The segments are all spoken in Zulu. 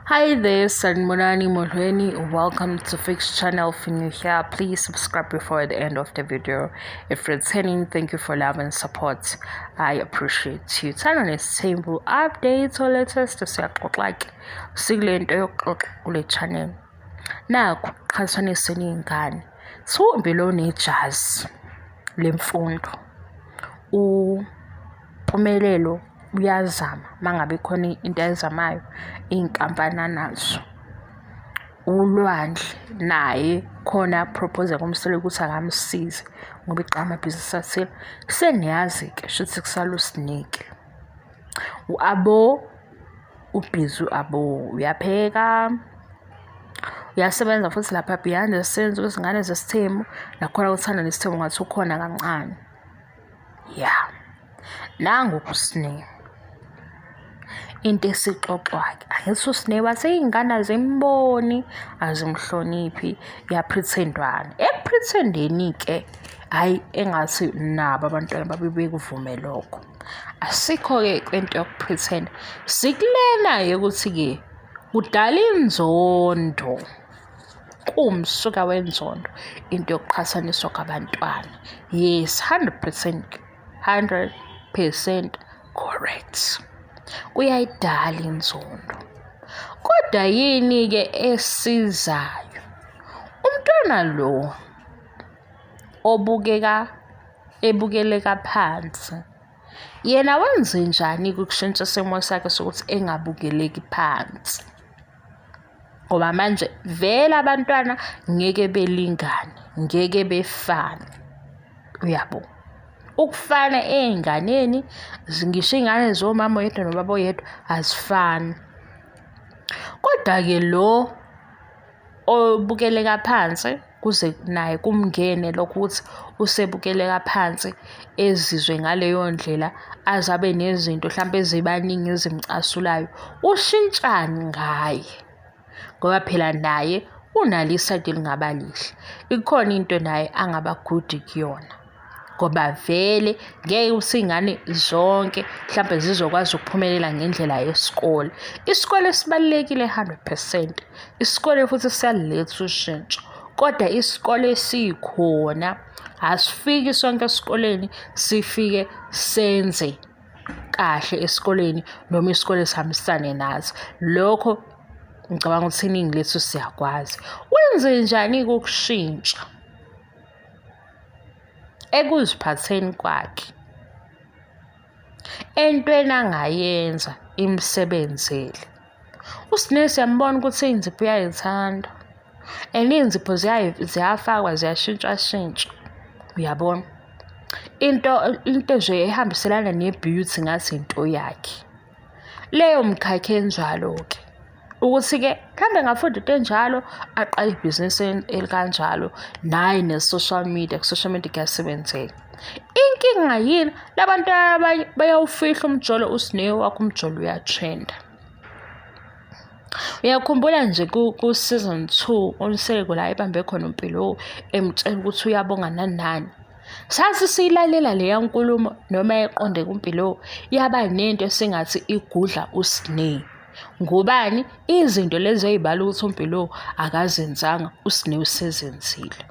Hi there, Sanmunani Molweni. Welcome to Fix Channel. If you're new here, please subscribe before the end of the video. If returning, thank you for love and support. I appreciate you. Turn on a simple updates or latest to say like silent channel. Now, qhathaniseni ingane. So below jazz lemfundo. Upumelelo uyazama mangabe khona into ayizamayo inkampani nazo ulwandle naye khona propose kumsele ukuthi akamsize ngoba iqama business athile seniyazi ke shithi kusala usinike uabo ubhizu abo uyapheka uyasebenza futhi lapha behind the scenes uzingane zesithemo nakhona uthanda nesithemo ngathi ukhona kancane nangu kusine into esixoxwayo ayiso sine wathi ingane azimboni azimhloniphi yapretendwana epretendeni ke hayi engathi nabo abantwana babekuvume lokho asikho ke kwento yokupretend sikulena ukuthi ke udala inzondo kumsuka wenzondo into yokuqhathaniswa kwabantwana yes 100% correct uyayidala inzondo kodwa yini ke esizayo umntwana lo ebukeleka phansi yena wenze njani ukushintsha isimo sakhe sokuthi engabukeleki phansi ngoba manje vele abantwana ngeke belingane ngeke befane uyabo ukufana einganeni zingisho ingane zomama oyedwa nobaba oyedwa azifani kodwa ke lo obukeleka phansi kuze naye kumngene lokuthi usebukeleka phansi ezizwe ngaleyo ndlela azabe nezinto mhlawumbe ezibaningi ezimcasulayo ushintshani ngaye ngoba phela naye unalisade lingabalihle ikhona into naye angaba good kuyona ngoba vele ngeke usingane zonke mhlawumbe zizokwazi ukuphumelela ngendlela yesikole isikole sibalekile 100% isikole futhi siyaletha ushintsho kodwa isikole sikhona asifiki sonke esikoleni sifike senze kahle esikoleni noma isikole sihambisane nazo lokho ngicabanga ukuthi iningi lethu siyakwazi wenze njani ukushintsha ekuziphatheni kwakhe entweni angayenza imsebenzele usinesi yambona ukuthi inzipho uyayithanda inzipho ziyafakwa ziyashintsha uyabona into nje ehambiselana nebeauty ngathi into yakhe leyo mkhakha enjalo ke ukuthi ke mhlambe ngafunda into enjalo aqala ibhizinisi elikanjalo naye ne-social media kuyasebenzeka inkinga yini labantu abanye bayawufihla umjolo usineyo wakho umjolo uyatrenda uyakhumbula nje ku season 2 uNseko la ebambe khona uMpilo emtshela ukuthi uyabonga nani sathi siyilalela leya nkulumo noma eqonde kuMpilo yaba nento esingathi igudla usine ngubani izinto lezi ezibala ukuthi uMpilo akazenzanga usine usezenzile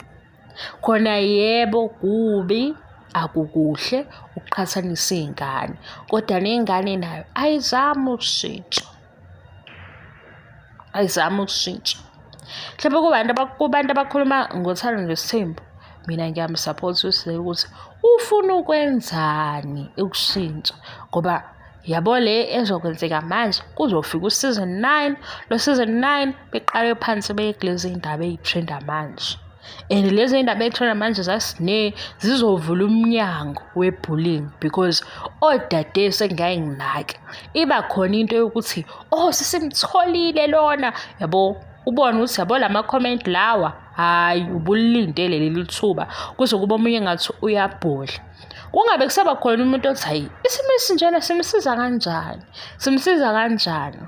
khona yebo kubi akukuhle ukuqhathanisa izingane kodwa nezingane nayo ayizama ukushintsha mhlawumbe kubantu abakhuluma ngothando nesithembu mina ngiyamsupport ukuthi ufuna ukwenzani ukushintsha ngoba yabo le ezokwenzeka manje kuzofika useason 9 lo season 9 beqale phansi bekulezi indaba ezitrenda manje and lezi indaba ezitrenda manje zasine zizovula umnyango webullying because odade sengayenginake iba khona into yokuthi sisimtholile lona yabo ubona ukuthi yabo lama comment lawa hayi ubulindele leli thuba kuze kuba omunye ngathi uyabhodla kungabe kusaba khona umuntu othi hayi isimo esinjena simsiza kanjani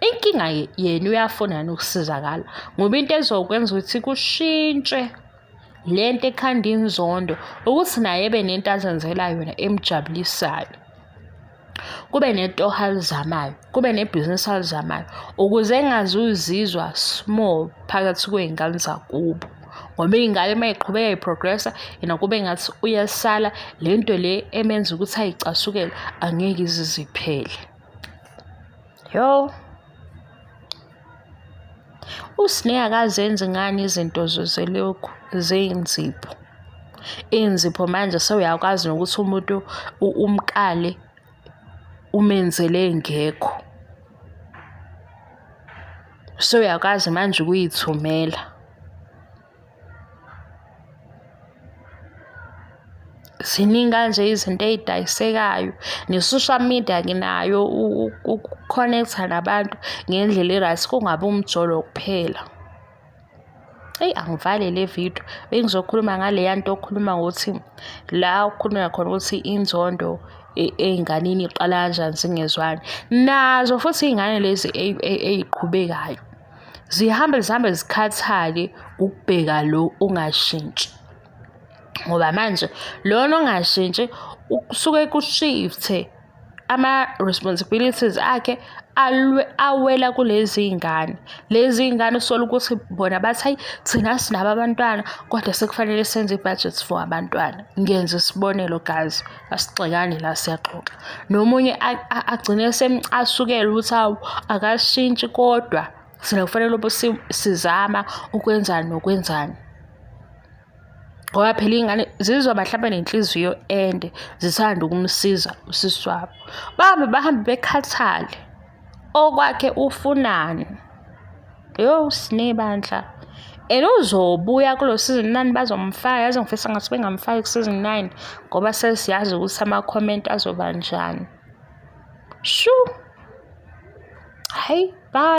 inkinga yena uyafuna ukusizakala ngoba into ezokwenza ukuthi kushintshe lento ekhanda inzondo ukuthi naye ebe nento azenzela yona emjabulisayo kube netoho alizamayo, kube nebhizinisi alizamayo, ukuze engazuzizwa small phakathi kwey'ngane zakubo. Ngoba iy'ngane uma yiqhubeka yiprogressa, yena kube engathi uyasala, le nto le emenza ukuthi ayicasukele angeke ize iphele. USineya akazenzi ngani izinto zelokhu zey'nzipho. Iy'nzipho manje sewuyakwazi nokuthi umuntu umkale umenzele ngekho. Sewuyakwazi manje ukuy'thumela. Ziningi kanje izinto ey'dayisekayo, ne-social media-ke nayo ukukhonektha nabantu ngendlela e-right, kungabi umjolo kuphela. Eyi, angivale le video, bengizokhuluma ngaleya nto okhuluma ngokuthi la okukhulunywa khona ukuthi inzondo ey'nganeni iqala kanjani zingezwani. Nazo futhi iy'ngane lezi ey'qhubekayo zihambe zikhathale ukubheka lo ongashintshi. Ngoba manje lona ongashintshi kusuke ku-shift-e ama-responsibilities akhe awela kulezi y'ngane. Lezi y'ngane usola ukuthi bona bathi hayi thina sinabo abantwana kodwa sekufanele senze i-budget for abantwana. Ngenza isibonelo guys, asigxekani la siyaxoxa. Nomunye agcine asukela ukuthi hawu akashintshi kodwa thina kufanele sizama ukwenzani nokwenzani. Ngoba phela iy'ngane zizoba mhlawumbe nenhliziyo ende zithanda ukumsiza usisi wabo. Bahambe bekhathale okwakhe ufunani. Sineya bandla. And uzobuya kulo season 9 bazomfaka, yazi ngifisa ngathi bengamfaki ku-season 9 ngoba sesiyazi ukuthi ama-comment azoba njani. Hayi, bye.